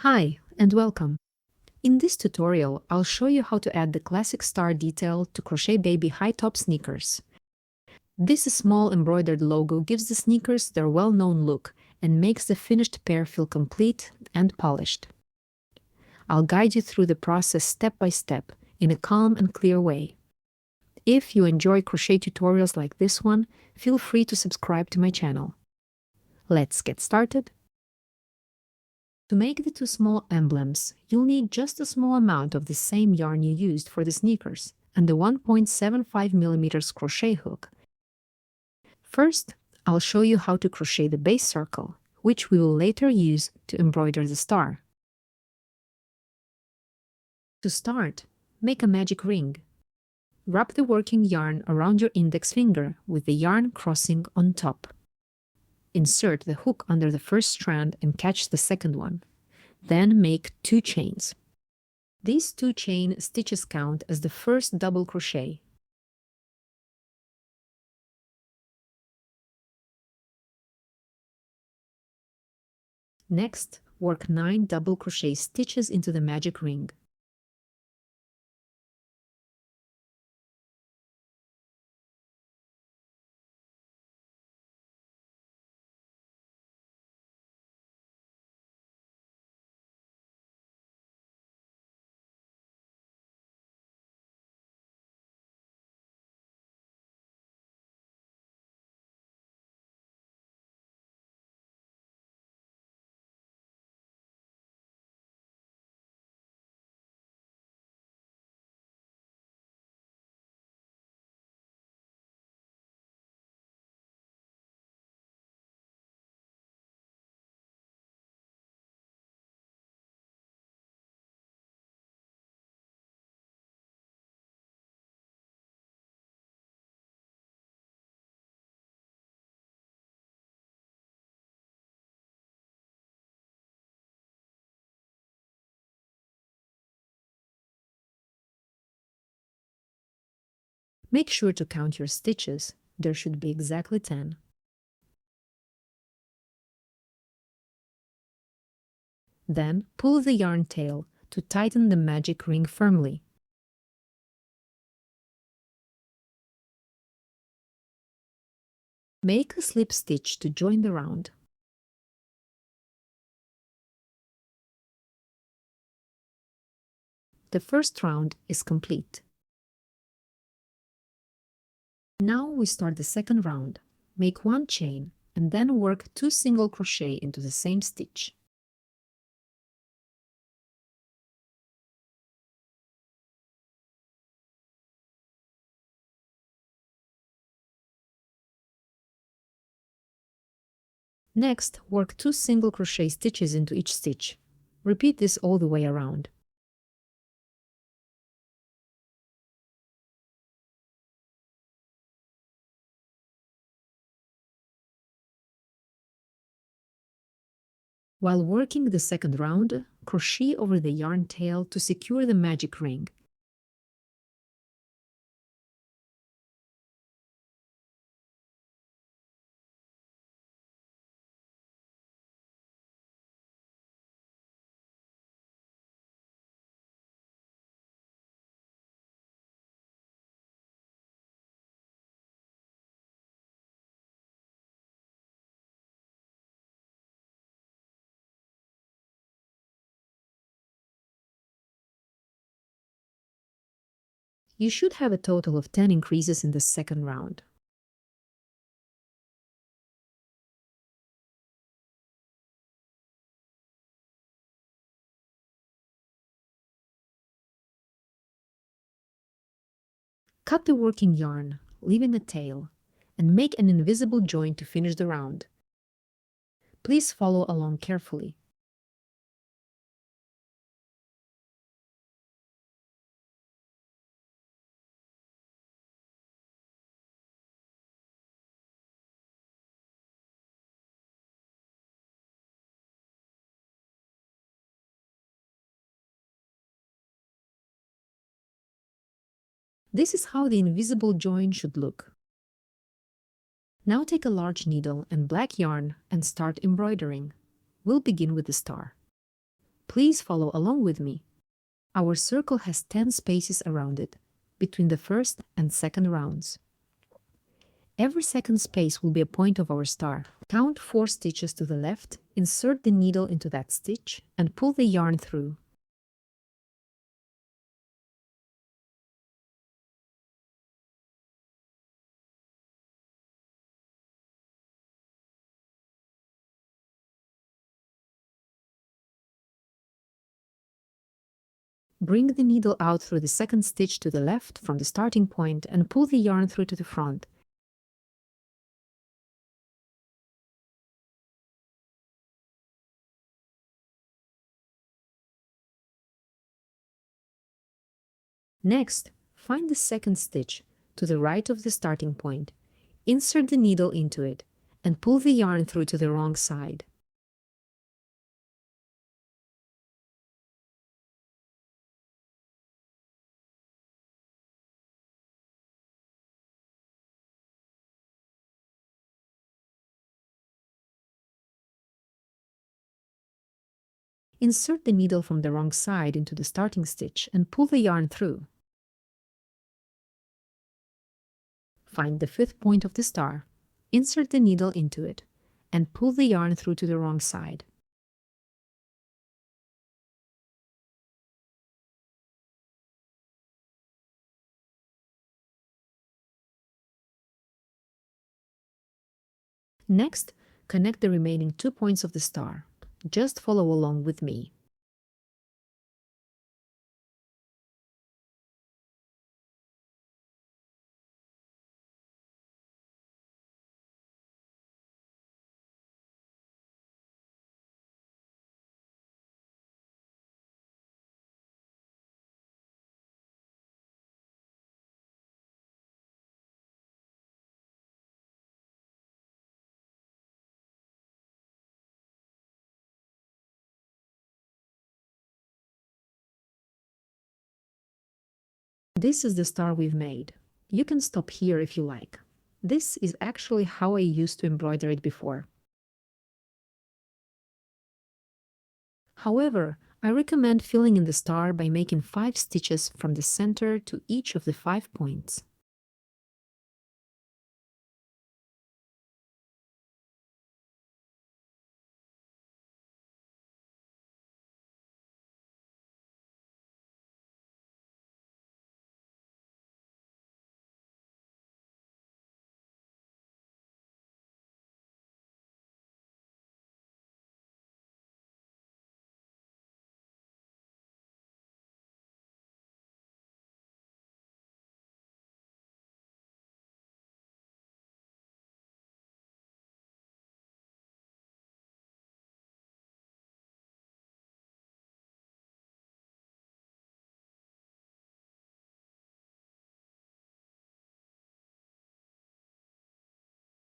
Hi, and welcome. In this tutorial, I'll show you how to add the classic star detail to Crochet Baby high-top sneakers. This small embroidered logo gives the sneakers their well-known look and makes the finished pair feel complete and polished. I'll guide you through the process step by step in a calm and clear way. If you enjoy crochet tutorials like this one, feel free to subscribe to my channel. Let's get started. To make the two small emblems, you'll need just a small amount of the same yarn you used for the sneakers and the 1.75mm crochet hook. First, I'll show you how to crochet the base circle, which we will later use to embroider the star. To start, make a magic ring. Wrap the working yarn around your index finger with the yarn crossing on top. Insert the hook under the first strand and catch the second one. Then make 2 chains. These 2 chain stitches count as the first double crochet. Next, work 9 double crochet stitches into the magic ring. Make sure to count your stitches. There should be exactly 10. Then, pull the yarn tail to tighten the magic ring firmly. Make a slip stitch to join the round. The first round is complete. Now we start the second round. Make 1 chain and then work 2 single crochet into the same stitch. Next, work 2 single crochet stitches into each stitch. Repeat this all the way around. While working the second round, crochet over the yarn tail to secure the magic ring. You should have a total of 10 increases in the second round. Cut the working yarn, leaving a tail, and make an invisible join to finish the round. Please follow along carefully. This is how the invisible join should look. Now take a large needle and black yarn and start embroidering. We'll begin with the star. Please follow along with me. Our circle has 10 spaces around it, between the first and second rounds. Every second space will be a point of our star. Count 4 stitches to the left, insert the needle into that stitch, and pull the yarn through. Bring the needle out through the second stitch to the left from the starting point and pull the yarn through to the front. Next, find the second stitch to the right of the starting point, insert the needle into it, and pull the yarn through to the wrong side. Insert the needle from the wrong side into the starting stitch and pull the yarn through. Find the fifth point of the star, insert the needle into it, and pull the yarn through to the wrong side. Next, connect the remaining 2 points of the star. Just follow along with me. This is the star we've made. You can stop here if you like. This is actually how I used to embroider it before. However, I recommend filling in the star by making 5 stitches from the center to each of the 5 points.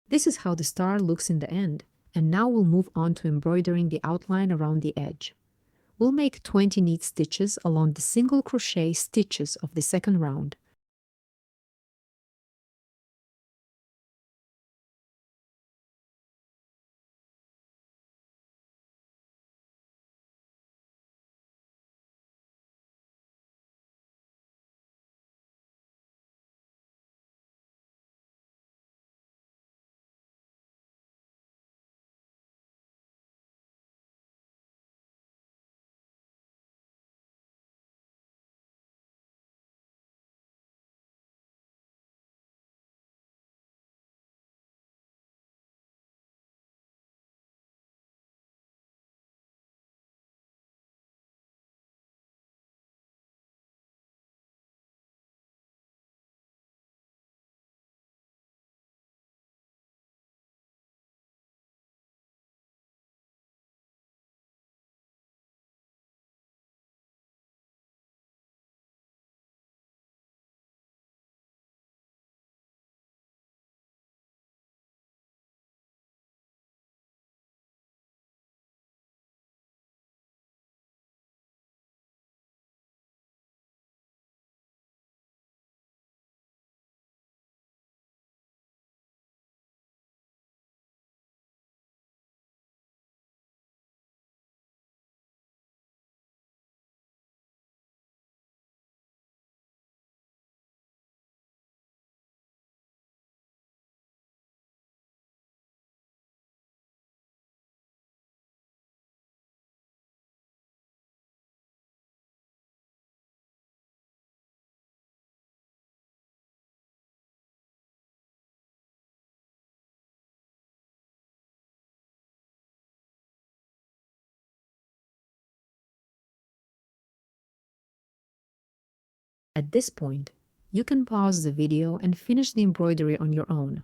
This is how the star looks in the end, and now we'll move on to embroidering the outline around the edge. We'll make 20 neat stitches along the single crochet stitches of the second round. At this point, you can pause the video and finish the embroidery on your own.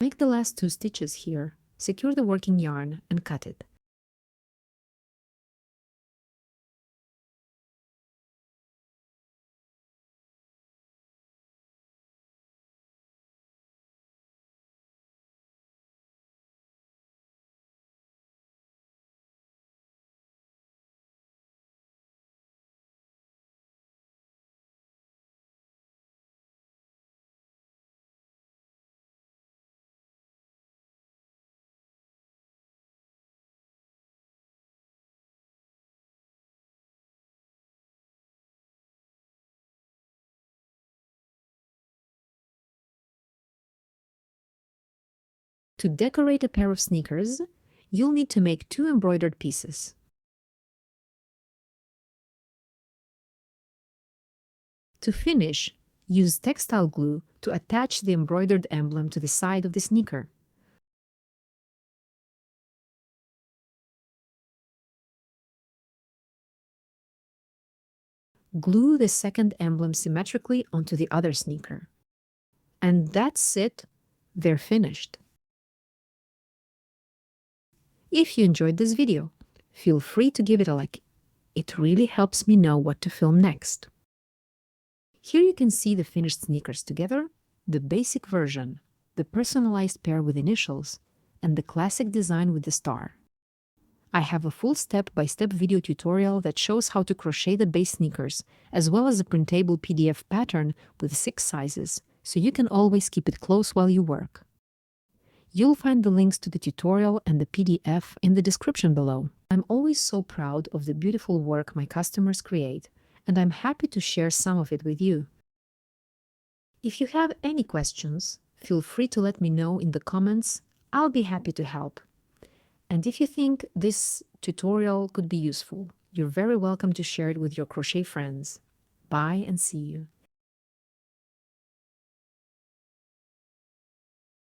Make the last 2 stitches here, secure the working yarn and cut it. To decorate a pair of sneakers, you'll need to make 2 embroidered pieces. To finish, use textile glue to attach the embroidered emblem to the side of the sneaker. Glue the second emblem symmetrically onto the other sneaker. And that's it, they're finished. If you enjoyed this video, feel free to give it a like. It really helps me know what to film next. Here you can see the finished sneakers together, the basic version, the personalized pair with initials, and the classic design with the star. I have a full step-by-step video tutorial that shows how to crochet the base sneakers, as well as a printable PDF pattern with 6 sizes, so you can always keep it close while you work. You'll find the links to the tutorial and the PDF in the description below. I'm always so proud of the beautiful work my customers create, and I'm happy to share some of it with you. If you have any questions, feel free to let me know in the comments. I'll be happy to help. And if you think this tutorial could be useful, you're very welcome to share it with your crochet friends. Bye and see you.